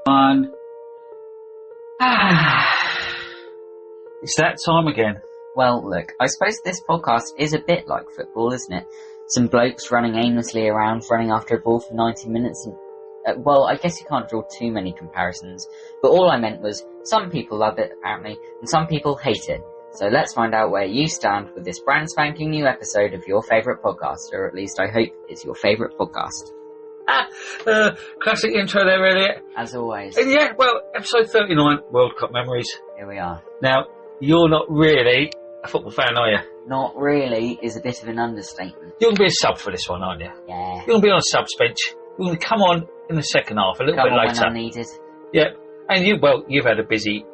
One. It's that time again. Well, look, I suppose this podcast is a bit like football, isn't it? Some blokes running aimlessly around, running after a ball for 90 minutes and... well, I guess you can't draw too many comparisons, but all I meant was some people love it, apparently, and some people hate it. So let's find out where you stand with this brand spanking new episode of your favourite podcast, or at least I hope it's your favourite podcast. Classic intro there, Elliot. As always. And yeah, well, episode 39, World Cup Memories. Here we are. Now, you're not really a football fan, are you? Not really is a bit of an understatement. You're going to be a sub for this one, aren't you? Yeah. You're going to be on a subs bench. You're going to come on in the second half, a little bit later. When I'm needed. Yeah. And you've had a busy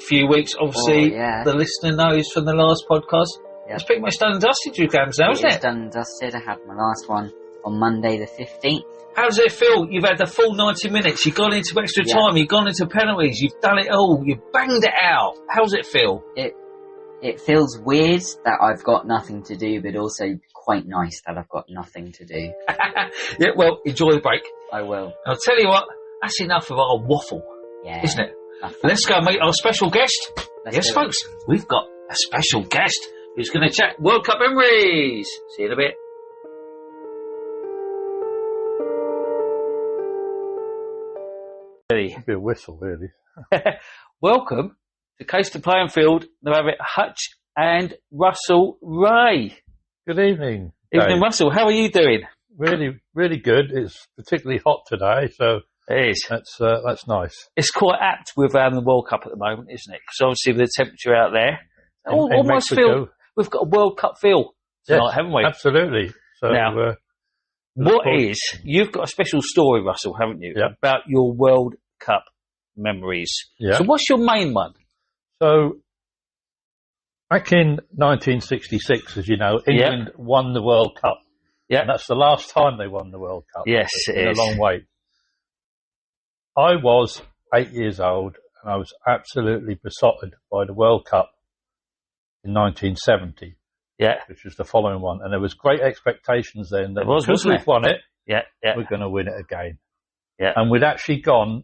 few weeks, obviously. Oh, yeah. The listener knows from the last podcast. Yep. It's pretty much done and dusted, you games now, isn't it? It's done and dusted. I had my last one on Monday the 15th. How does it feel? You've had the full 90 minutes. You've gone into extra time. You've gone into penalties. You've done it all. You've banged it out. How does it feel? It feels weird that I've got nothing to do, but also quite nice that I've got nothing to do. Yeah, well, enjoy the break. I will. I'll tell you what, that's enough of our waffle, isn't it? Let's go meet our special guest. Yes, folks, we've got a special guest who's going to chat World Cup memories. See you in a bit. It'd be a whistle, really. Welcome to Coast to Playing Field. They have it Hutch and Russell Ray. Good evening. Evening, Russell. How are you doing? Really, really good. It's particularly hot today, so it is. That's nice. It's quite apt with the World Cup at the moment, isn't it? Because obviously with the temperature out there, In almost Mexico. feel we've got a World Cup feel tonight, Yes, haven't we? Absolutely. So Now, you've got a special story, Russell, haven't you? Yeah. About your World Cup memories. Yeah. So what's your main one? So back in 1966, as you know, England won the World Cup. Yeah. And that's the last time they won the World Cup. Yes, It's it been is. a long wait. I was 8 years old, and I was absolutely besotted by the World Cup in 1970. Yeah. Which was the following one. And there was great expectations then that because wasn't we've won it, Yeah. we're going to win it again. Yeah. And we'd actually gone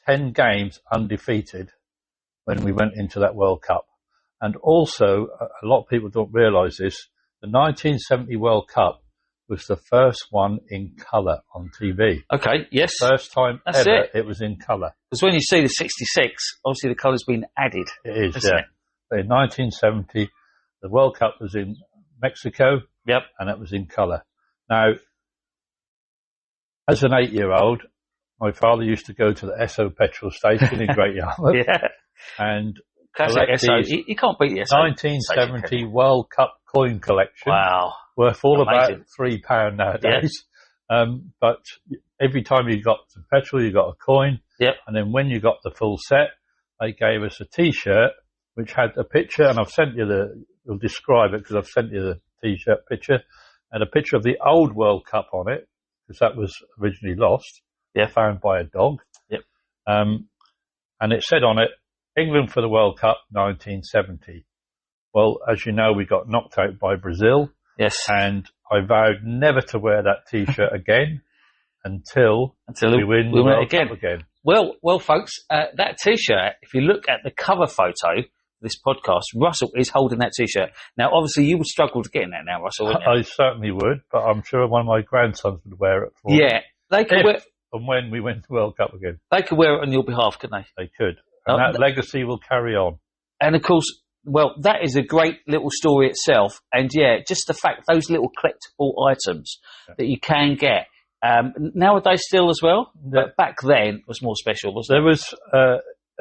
10 games undefeated when we went into that World Cup. And also, a lot of people don't realise this, the 1970 World Cup was the first one in colour on TV. Okay, yes. First time That's ever it. it was in colour. Because when you see the 66, obviously the colour's been added. It is, Isn't yeah. it? But in 1970, the World Cup was in Mexico. Yep. And it was in colour. Now, as an 8-year-old, my father used to go to the Esso petrol station in Great Yarmouth. Yeah. And Classic collect SO. these You can't beat the SO. 1970 World Cup coin collection. Wow. Worth all Amazing. about £3 nowadays. But every time you got some petrol, you got a coin. Yep. And then when you got the full set, they gave us a T-shirt which had a picture, and I've sent you you'll describe it because I've sent you the T-shirt picture, and a picture of the old World Cup on it, because that was originally lost. Yeah. Found by a dog. Yep. And it said on it, England for the World Cup 1970. Well, as you know, we got knocked out by Brazil. Yes. And I vowed never to wear that T-shirt again until we win the World Cup again. Well, folks, that T-shirt, if you look at the cover photo of this podcast, Russell is holding that T-shirt. Now, obviously, you would struggle to get in that now, Russell, wouldn't you? I certainly would, but I'm sure one of my grandsons would wear it for me. Yeah. They could wear... And when we win the World Cup again. They could wear it on your behalf, couldn't they? They could. And that legacy will carry on. And, of course, well, that is a great little story itself. And, yeah, just the fact those little collectible items that you can get, nowadays still as well, but back then it was more special, wasn't it? There was,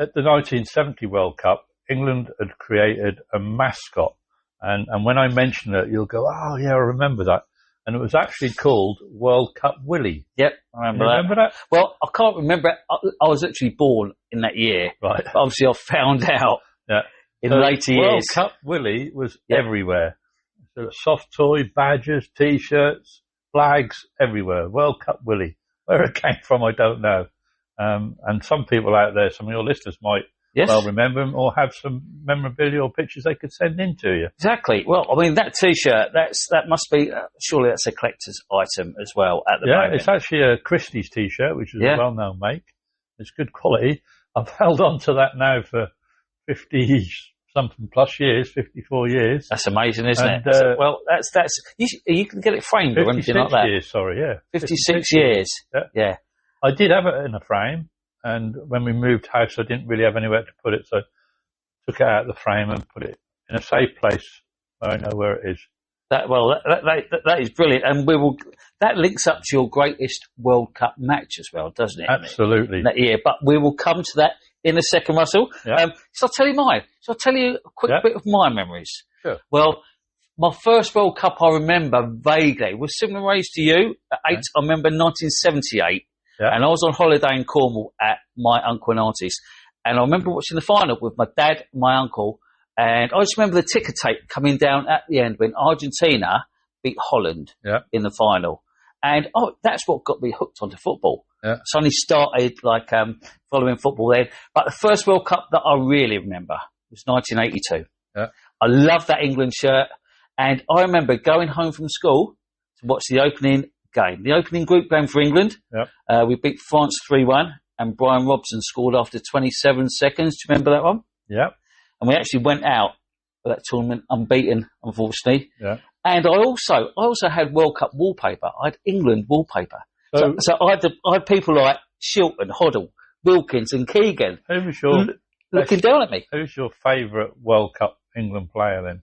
at the 1970 World Cup, England had created a mascot. And when I mention it, you'll go, oh, yeah, I remember that. And it was actually called World Cup Willie. Yep, I remember that. Well, I can't remember. I was actually born in that year. Right. But obviously, I found out in later years. World Cup Willie was everywhere. So soft toy, badges, T-shirts, flags, everywhere. World Cup Willie. Where it came from, I don't know. And some people out there, some of your listeners might well remember them or have some memorabilia or pictures they could send in to you. Exactly. Well, I mean, that T-shirt, that must be, surely that's a collector's item as well at the moment. Yeah, it's actually a Christie's T-shirt, which is a well-known make. It's good quality. I've held on to that now for 50-something plus years, 54 years. That's amazing, isn't it? Well, that's you can get it framed or anything like that. 56 years, sorry, yeah. 56 years. Yeah. I did have it in a frame, and when we moved house, I didn't really have anywhere to put it, so I took it out of the frame and put it in a safe place where I know where it is. That is brilliant, and that links up to your greatest World Cup match as well, doesn't it? Absolutely. That year, but we will come to that in a second, Russell. Yeah. So I'll tell you mine. So I'll tell you a quick bit of my memories. Sure. Well, my first World Cup I remember vaguely was similar age to you. At 8, I remember 1978, and I was on holiday in Cornwall at my uncle and auntie's, and I remember watching the final with my dad and my uncle. And I just remember the ticker tape coming down at the end when Argentina beat Holland in the final. And that's what got me hooked onto football. Yeah. So I only started following football then. But the first World Cup that I really remember was 1982. Yeah. I loved that England shirt. And I remember going home from school to watch the opening game, the opening group game for England. Yeah. We beat France 3-1 and Brian Robson scored after 27 seconds. Do you remember that one? Yeah. And we actually went out of that tournament unbeaten, unfortunately. Yeah. And I also had World Cup wallpaper. I had England wallpaper. So I had people like Shilton, Hoddle, Wilkins and Keegan looking down at me. Who's your favourite World Cup England player then?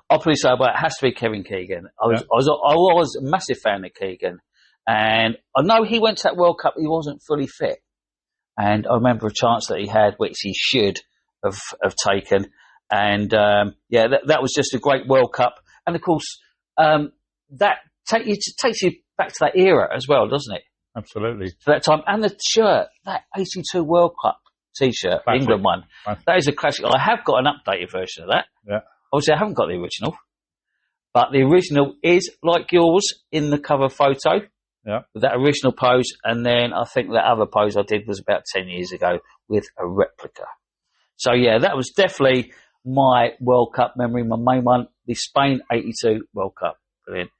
I'll probably say, it has to be Kevin Keegan. I was a massive fan of Keegan. And I know he went to that World Cup, he wasn't fully fit. And I remember a chance that he had, which he should have taken, and that was just a great World Cup, and of course that takes you back to that era as well, doesn't it? Absolutely. To that time, and the shirt, that 82 World Cup T-shirt, England one, that is a classic. I have got an updated version of that. Yeah. Obviously, I haven't got the original, but the original is like yours in the cover photo. Yeah. With that original pose, and then I think that other pose I did was about 10 years ago with a replica. So, that was definitely my World Cup memory, my main one, the Spain 82 World Cup. Brilliant.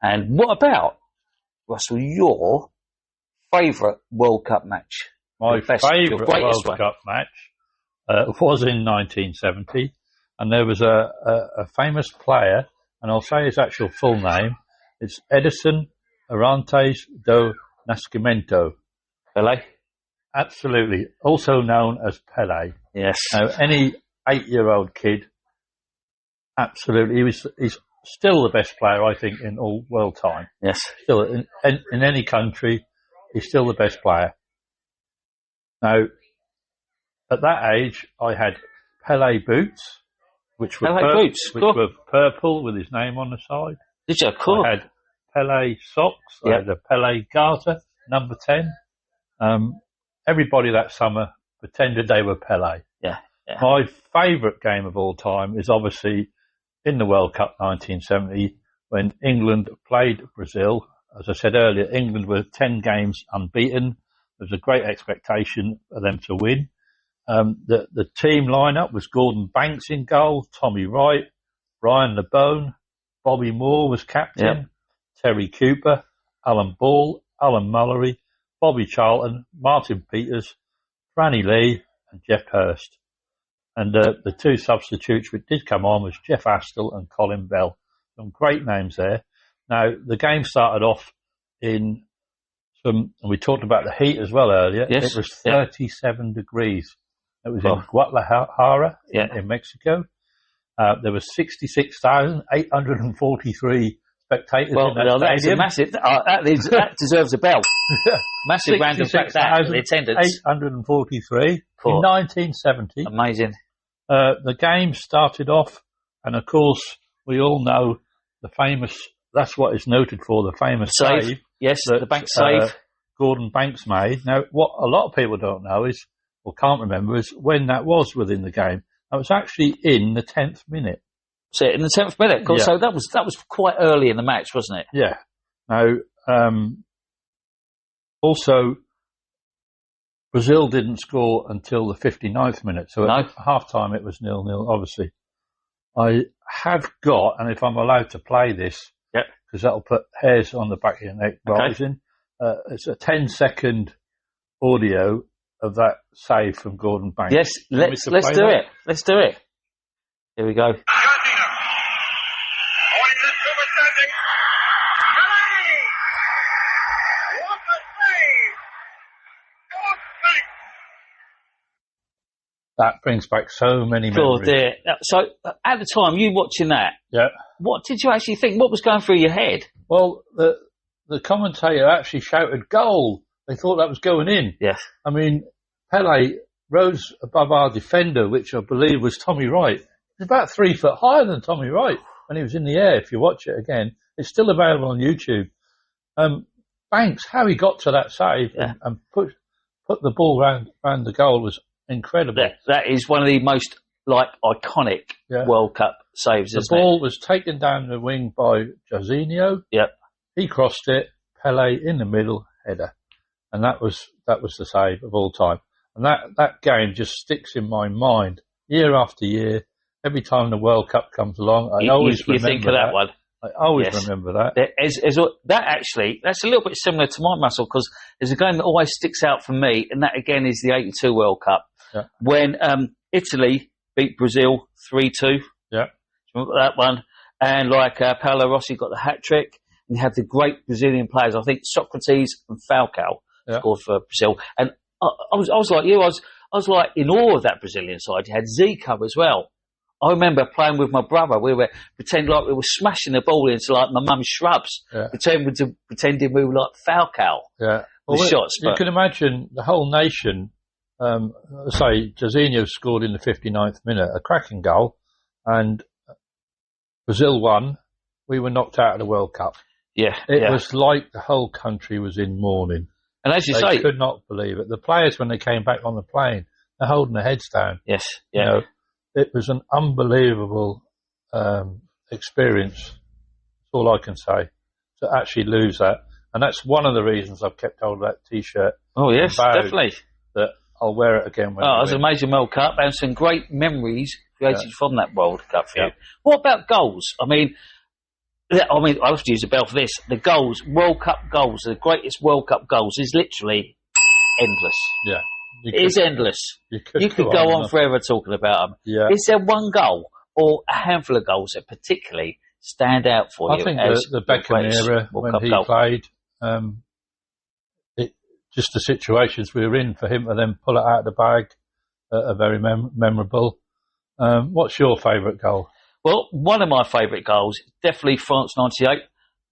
And what about, Russell, your favourite World Cup match? My favourite World Cup match was in 1970, and there was a famous player, and I'll say his actual full name. It's Edison Arantes do Nascimento. Pelé? Absolutely. Also known as Pelé. Yes. Now, any 8-year-old kid, absolutely. He's still the best player, I think, in all world time. Yes. Still, in any country, he's still the best player. Now, at that age, I had Pelé boots, which were purple with his name on the side. Did you? Cool. I had Pelé socks. I had a Pelé garter, number 10. Everybody that summer pretended they were Pelé. Yeah. My favourite game of all time is obviously in the World Cup 1970 when England played Brazil. As I said earlier, England were 10 games unbeaten. There was a great expectation for them to win. The team lineup was Gordon Banks in goal, Tommy Wright, Brian LeBone, Bobby Moore was captain, Terry Cooper, Alan Ball, Alan Mullery, Bobby Charlton, Martin Peters, Franny Lee and Jeff Hurst. And the two substitutes which did come on was Jeff Astle and Colin Bell. Some great names there. Now, the game started off in and we talked about the heat as well earlier. Yes. It was 37 degrees. It was in Guadalajara in Mexico. There were 66,843 spectators in that stadium. That's a massive. That deserves a bell. Massive round of applause. The attendance. 843 in 1970. Amazing. The game started off, and of course, we all know the famous. That's what it's noted for, the famous save. Yes, the Banks save. Gordon Banks made. Now, what a lot of people don't know is, or can't remember, is when that was within the game. That was actually in the 10th minute. So in the 10th minute, cool. So that was quite early in the match, wasn't it? Yeah. Now, also, Brazil didn't score until the 59th minute. So at half time it was 0-0, obviously. I have got, and if I'm allowed to play this, because that'll put hairs on the back of your neck rising, it's a 10-second audio of that save from Gordon Banks. Yes, let's do it. Let's do it. Here we go. That brings back so many memories. Oh dear. So at the time, you watching that, what did you actually think? What was going through your head? Well, the commentator actually shouted goal. They thought that was going in. Yes. I mean, Pele rose above our defender, which I believe was Tommy Wright. He's about 3 foot higher than Tommy Wright when he was in the air. If you watch it again, it's still available on YouTube. Banks, how he got to that save and put the ball round the goal was incredible. That is one of the most iconic World Cup saves. The ball was taken down the wing by Jorginho. Yep. He crossed it. Pele in the middle, header, and that was the save of all time. And that game just sticks in my mind year after year. Every time the World Cup comes along, I always remember think of that one. I always remember that. That's a little bit similar to my muscle, because there's a game that always sticks out for me, and that again is the '82 World Cup when Italy beat Brazil 3-2. Yeah, remember that one? And Paolo Rossi got the hat trick, and you had the great Brazilian players. I think Socrates and Falcao scored for Brazil, and I was like you. I was like in awe of that Brazilian side. You had Zico as well. I remember playing with my brother. We were pretending like we were smashing the ball into my mum's shrubs, pretending we were like Falcao. Yeah, shots. You can imagine the whole nation. Say Jorginho scored in the 59th minute, a cracking goal, and Brazil won. We were knocked out of the World Cup. Yeah, it was like the whole country was in mourning. And as you they say, could not believe it. The players, when they came back on the plane, they're holding their heads down. Yes, you know, it was an unbelievable experience. That's all I can say, to actually lose that. And that's one of the reasons I've kept hold of that T-shirt. Oh, yes, definitely. That I'll wear it again. When it was an amazing World Cup, and some great memories created from that World Cup for you. What about goals? I mean, I have to use a bell for this. The goals, World Cup goals, the greatest World Cup goals is literally endless. Yeah. It is endless. You could go on forever talking about them. Yeah. Is there one goal or a handful of goals that particularly stand out for you? I think the Beckham era when he played, just the situations we were in for him to then pull it out of the bag are very memorable. What's your favourite goal? Well, one of my favourite goals is definitely France '98,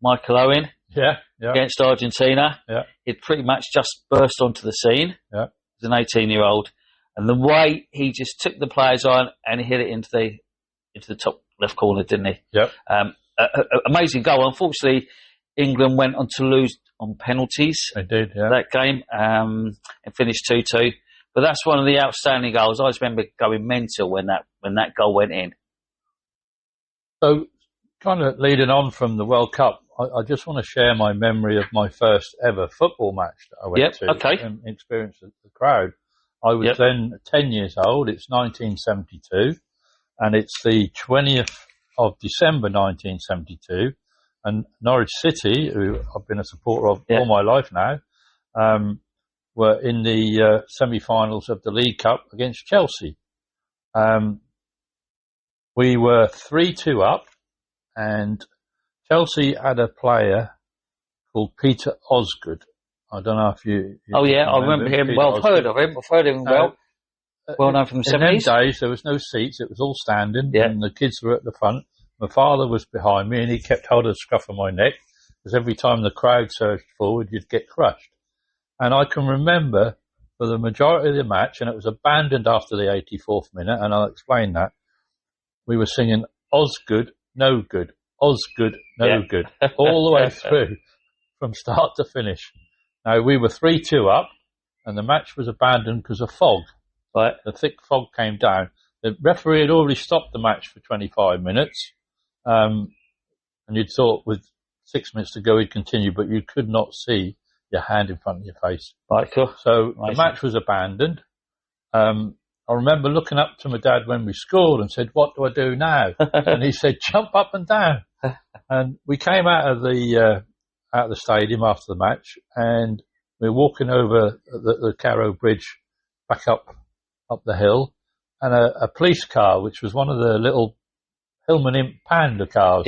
Michael Owen against Argentina. Yeah. He'd pretty much just burst onto the scene as an 18-year-old, and the way he just took the players on and hit it into the top left corner, didn't he? Yeah. Amazing goal. Unfortunately, England went on to lose on penalties. They did, that game, and finished 2-2. But that's one of the outstanding goals. I just remember going mental when that goal went in. So, kind of leading on from the World Cup, I just want to share my memory of my first ever football match that I went to and experienced the crowd. I was then 10 years old. It's 1972, and it's the 20th of December 1972. And Norwich City, who I've been a supporter of all my life now, were in the semi-finals of the League Cup against Chelsea. We were 3-2 up, and Chelsea had a player called Peter Osgood. I don't know if you I remember him. Peter I've heard of him. I've heard him well. Well known from the 70s. In them days, there was no seats. It was all standing, and the kids were at the front. My father was behind me, and he kept hold of the scruff of my neck, because every time the crowd surged forward, you'd get crushed. And I can remember for the majority of the match, and it was abandoned after the 84th minute, and I'll explain that, we were singing Osgood, no good, Osgood, no good, all the way through from start to finish. Now, we were 3-2 up, and the match was abandoned because of fog. Right. The thick fog came down. The referee had already stopped the match for 25 minutes, and you'd thought with 6 minutes to go he'd continue, but you could not see your hand in front of your face. Right, cool. So the match was abandoned. I remember looking up to my dad when we scored and said, "What do I do now?" And he said, "Jump up and down." And we came out of the stadium after the match, and we were walking over the Carrow Bridge back up the hill, and a police car, which was one of the little Hillman Imp Panda cars,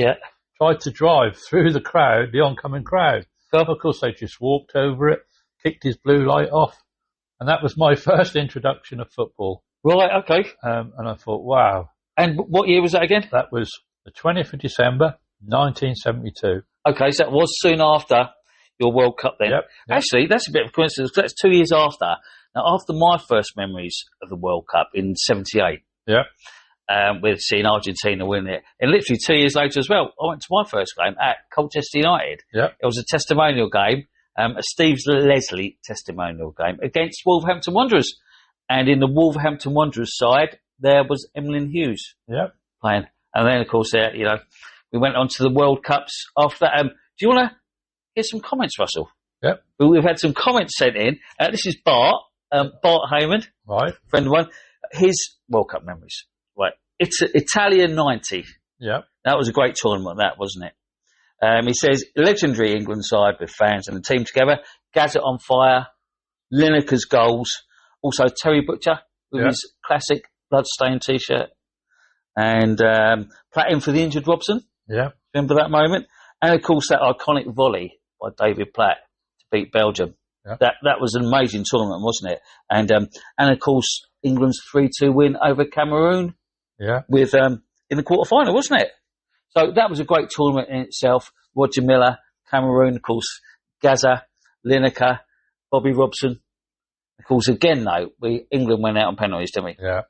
tried to drive through the oncoming crowd. So, of course, they just walked over it, kicked his blue light off, and that was my first introduction of football. Right, okay. And I thought, wow. And what year was that again? That was the 20th of December, 1972. Okay, so that was soon after your World Cup then. Yep. Actually, that's a bit of a coincidence. That's 2 years after. Now, after my first memories of the World Cup in 78, with seeing Argentina win it, and literally 2 years later as well, I went to my first game at Colchester United. Yep. It was a testimonial game, a Steve Leslie testimonial game against Wolverhampton Wanderers. And in the Wolverhampton Wanderers side, there was Emlyn Hughes playing. And then, of course, we went on to the World Cups after that. Do you want to hear some comments, Russell? Yep. We've had some comments sent in. This is Bart Heyman, right, friend of mine. His World Cup memories. Right. It's Italian 90. Yeah. That was a great tournament, that, wasn't it? He says, legendary England side with fans and the team together. Gazette on fire. Lineker's goals. Also, Terry Butcher with his classic bloodstained T-shirt. And Platt for the injured Robson. Yeah. Remember that moment? And, of course, that iconic volley by David Platt to beat Belgium. Yeah. That was an amazing tournament, wasn't it? And of course, England's 3-2 win over Cameroon. Yeah. With in the quarter-final, wasn't it? So that was a great tournament in itself. Roger Miller, Cameroon, of course, Gaza, Lineker, Bobby Robson. Of course, again, though, England went out on penalties, didn't we? Yeah.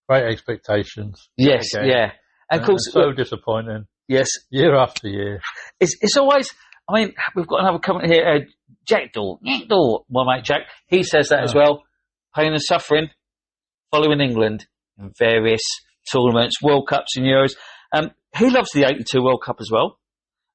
Great expectations. Yes, yeah. And of course, so disappointing. Yes. Year after year. It's always, I mean, we've got another comment here. Jack Daw, my mate Jack, he says that as well. Pain and suffering following England in various tournaments, World Cups and Euros. He loves the 82 World Cup as well.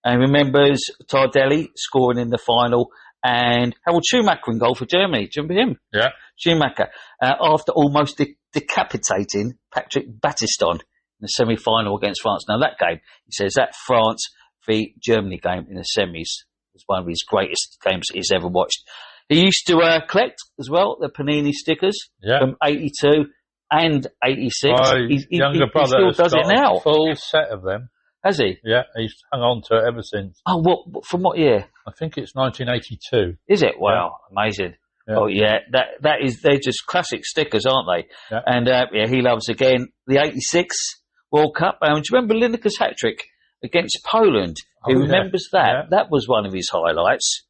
And remembers Tardelli scoring in the final and Harold Schumacher in goal for Germany. Do you remember him? Yeah. Schumacher. After almost decapitating Patrick Battiston in the semi-final against France. Now, that game, he says, that France v Germany game in the semis was one of his greatest games he's ever watched. He used to collect as well the Panini stickers from 82 and 86. My younger brother he still does it now. A full set of them. Has he? Yeah, he's hung on to it ever since. Oh, what? From what year? I think it's 1982. Is it? Wow, amazing. Yeah. Oh yeah, that is. They're just classic stickers, aren't they? Yeah. And he loves again the '86 World Cup. Do you remember Lineker's hat trick against Poland? He remembers that. Yeah. That was one of his highlights.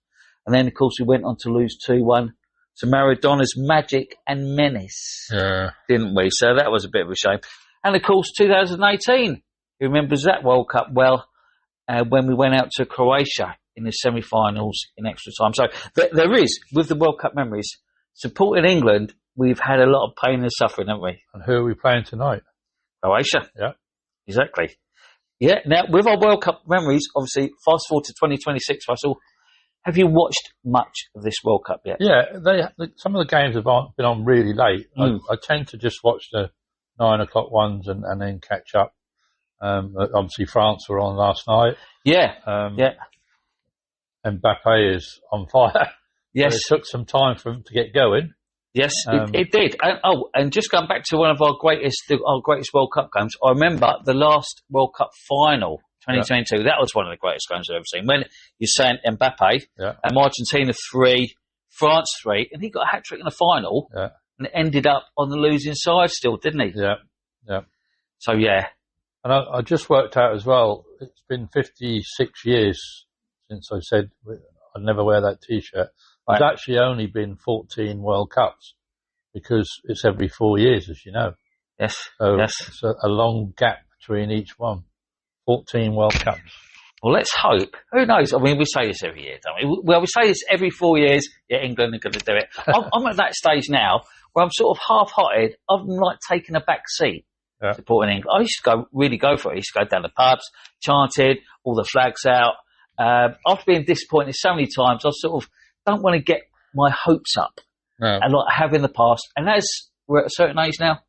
And then, of course, we went on to lose 2-1 to Maradona's Magic and Menace, didn't we? So that was a bit of a shame. And of course, 2018. He remembers that World Cup well when we went out to Croatia in the semi-finals in extra time. So there is, with the World Cup memories, supporting England, we've had a lot of pain and suffering, haven't we? And who are we playing tonight? Croatia. Yeah. Exactly. Yeah, now, with our World Cup memories, obviously, fast forward to 2026, Russell, have you watched much of this World Cup yet? Yeah, some of the games have been on really late. I tend to just watch the 9 o'clock ones and then catch up. Obviously, France were on last night. Yeah, and Mbappe is on fire. Yes. So it took some time for him to get going. Yes, it did. And just going back to one of our greatest World Cup games, I remember the last World Cup final, 2022. Yeah. That was one of the greatest games I've ever seen. When you sent Mbappe, and Argentina 3, France 3, and he got a hat-trick in the final, and it ended up on the losing side still, didn't he? Yeah, yeah. So, yeah. And I just worked out as well, it's been 56 years since I said I'd never wear that T-shirt. There's actually only been 14 World Cups because it's every 4 years, as you know. Yes. So it's a long gap between each one. 14 World Cups. Well, let's hope. Who knows? I mean, we say this every year, don't we? Well, we say this every 4 years. Yeah, England are going to do it. I'm at that stage now where I'm sort of half-hearted. I'm like taking a back seat supporting England. I used to really go for it. I used to go down the pubs, chanted, all the flags out. After being disappointed so many times, I sort of don't want to get my hopes up, and like I have in the past. And as we're at a certain age now,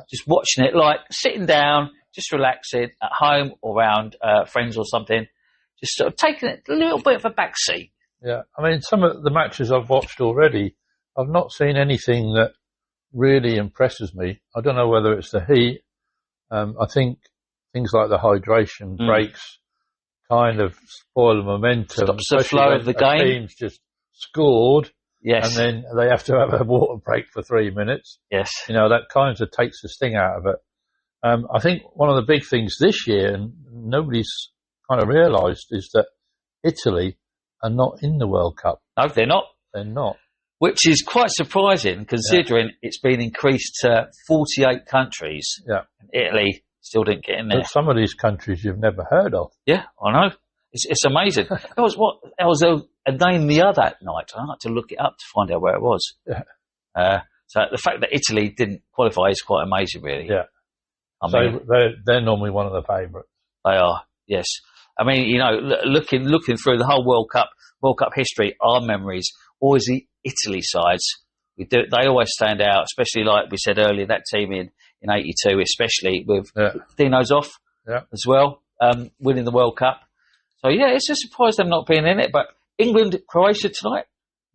just watching it, like sitting down, just relaxing at home or around friends or something, just sort of taking it a little bit of a back seat Yeah, I mean, some of the matches I've watched already, I've not seen anything that really impresses me. I don't know whether it's the heat. I think things like the hydration breaks kind of spoil the momentum. Stops the flow of the game. Team's just scored, Yes. and then they have to have a water break for 3 minutes. Yes. You know, that kind of takes the sting out of it. I think one of the big things this year, and nobody's kind of realised, is that Italy are not in the World Cup. No, they're not. They're not. Which is quite surprising, considering it's been increased to 48 countries. Yeah. And Italy still didn't get in there. But some of these countries you've never heard of. Yeah, I know. It's amazing. That was a name the other night. I had to look it up to find out where it was. Yeah. So the fact that Italy didn't qualify is quite amazing, really. Yeah. I mean, they're normally one of the favourites. They are, yes. I mean, you know, looking through the whole World Cup history, our memories, always the Italy sides. They always stand out, especially like we said earlier, that team in '82, especially with Dino Zoff as well, winning the World Cup. So yeah, it's a surprise them not being in it. But England, Croatia tonight,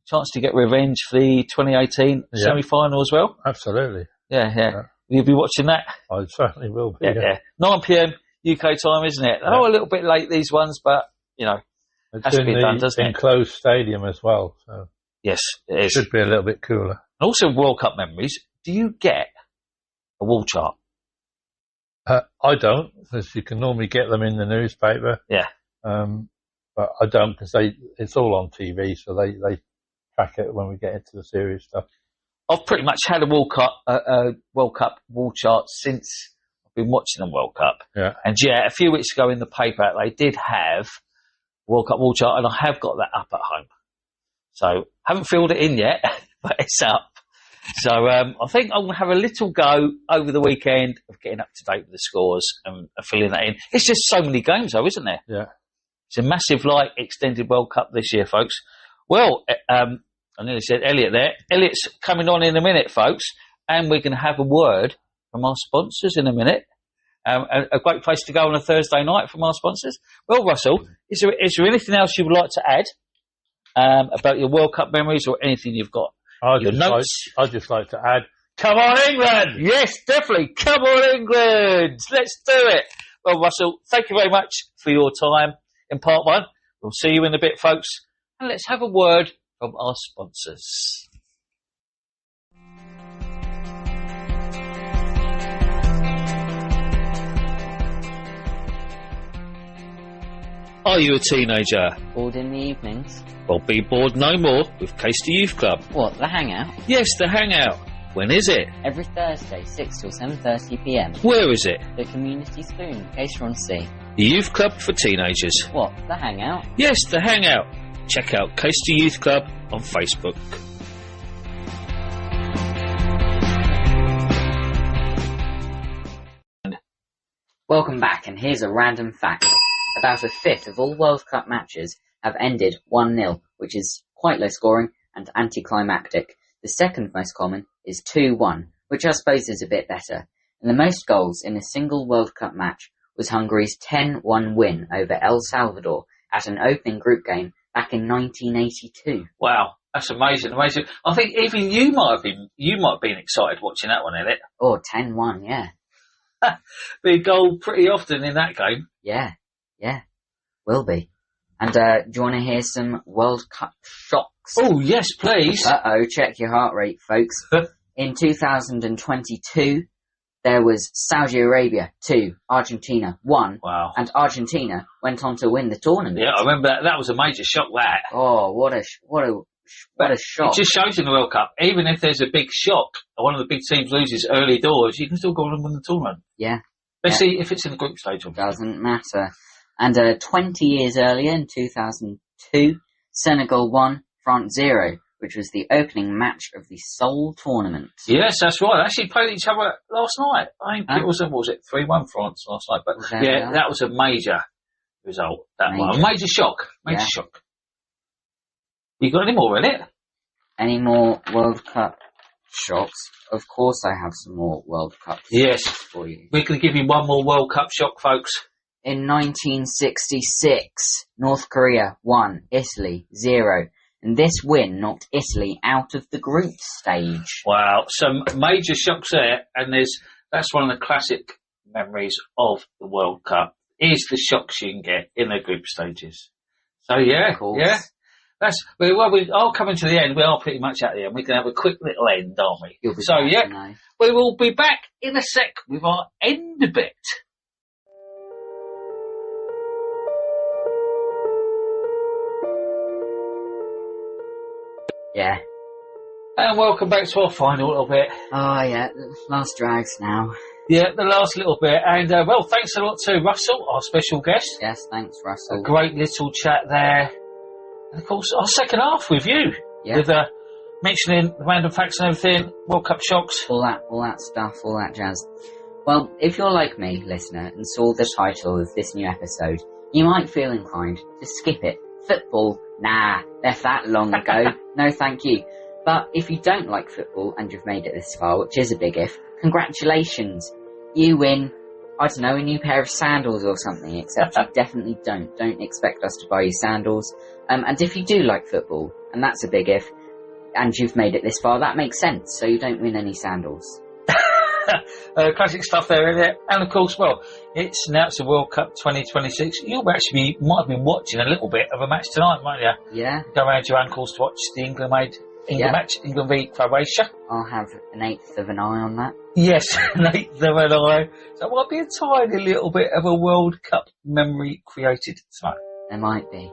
chance to get revenge for the 2018 semi-final as well. Absolutely. Yeah. You'll be watching that? I certainly will be. Yeah. 9 p.m. UK time, isn't it? Yeah. Oh, a little bit late, these ones, but, you know, it's has to be done, doesn't it? Enclosed stadium as well, so yes, it is. Should be a little bit cooler. And also World Cup memories. Do you get a wall chart? I don't, because you can normally get them in the newspaper. Yeah. But I don't, because it's all on TV, so they track it when we get into the serious stuff. I've pretty much had a World Cup wall chart since I've been watching the World Cup. Yeah. And a few weeks ago in the paper, they did have a World Cup wall chart, and I have got that up at home. So, haven't filled it in yet, but it's up. So, I think I'm going to have a little go over the weekend of getting up to date with the scores and filling that in. It's just so many games, though, isn't there? Yeah. It's a massive, extended World Cup this year, folks. Well, I nearly said Elliot there. Elliot's coming on in a minute, folks, and we're going to have a word from our sponsors in a minute. A great place to go on a Thursday night from our sponsors. Well, Russell, is there anything else you would like to add about your World Cup memories or anything you've got? Your notes? I'd just like to add, come on, England! Yes, definitely. Come on, England! Let's do it. Well, Russell, thank you very much for your time in part one. We'll see you in a bit, folks. And let's have a word from our sponsors. Are you a teenager? Bored in the evenings? Well, be bored no more with Casey Youth Club. What, the hangout? Yes, the hangout. When is it? Every Thursday, 6 till 7:30 p.m. Where is it? The Community Spoon, Caistor-on-Sea. The Youth Club for teenagers. What, the hangout? Yes, the hangout. Check out Casey Youth Club on Facebook. Welcome back, and here's a random fact. About a fifth of all World Cup matches have ended 1-0, which is quite low scoring and anticlimactic. The second most common is 2-1, which I suppose is a bit better. And the most goals in a single World Cup match was Hungary's 10-1 win over El Salvador at an opening group game back in 1982. Wow, that's amazing. I think even you might have been excited watching that one, Elliot. Oh, 10-1, yeah. Big goal pretty often in that game. Yeah, will be. And do you want to hear some World Cup shocks? Oh, yes, please. Check your heart rate, folks. In 2022, there was Saudi Arabia 2, Argentina 1. Wow. And Argentina went on to win the tournament. Yeah, I remember that. That was a major shock, that. Oh, what a shock. It just shows in the World Cup, even if there's a big shock, one of the big teams loses early doors, you can still go on and win the tournament. Yeah. Especially if it's in the group stage. Doesn't matter. And 20 years earlier, in 2002, Senegal 1, France 0, which was the opening match of the Seoul tournament. Yes, that's right. They actually played each other last night. I think it was, 3-1 France last night? But yeah, that was a major result. A major shock. Shock. You got any more in it? Any more World Cup shocks? Of course I have some more World Cup shocks for you. We can give you one more World Cup shock, folks. In 1966, North Korea 1, Italy 0. And this win knocked Italy out of the group stage. Wow, some major shocks there, and that's one of the classic memories of the World Cup, is the shocks you can get in the group stages. So yeah, I'll come into the end. We are pretty much at the end. We can have a quick little end, aren't we? We will be back in a sec with our end bit. Yeah. And welcome back to our final little bit. Oh yeah, last drags now. Yeah, the last little bit. And well, thanks a lot to Russell, our special guest. Yes, thanks Russell. A great little chat there. And of course, our second half with you. Yeah. With mentioning the random facts and everything, World Cup shocks. All that stuff, all that jazz. Well, if you're like me, listener, and saw the title of this new episode, you might feel inclined to skip it. Football? Nah, left that long ago. No thank you. But if you don't like football and you've made it this far, which is a big if, congratulations. You win, I don't know, a new pair of sandals or something, except you definitely don't. Don't expect us to buy you sandals. And if you do like football, and that's a big if, and you've made it this far, that makes sense, so you don't win any sandals. Classic stuff there, isn't it? And of course, well, it's announced the World Cup 2026. You'll actually might have been watching a little bit of a match tonight, might you? Yeah. Go around your ankles to watch the England match, England v Croatia. I'll have an eighth of an eye on that. Yes, an eighth of an eye. So it might be a tiny little bit of a World Cup memory created tonight. There might be.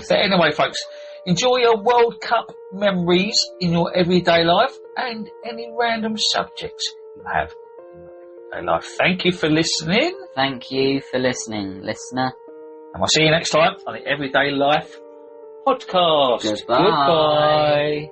So anyway, folks, enjoy your World Cup memories in your everyday life and any random subjects you have in your everyday life. Thank you for listening. Thank you for listening, listener. And we'll see you next time on the Everyday Life podcast. Goodbye. Goodbye.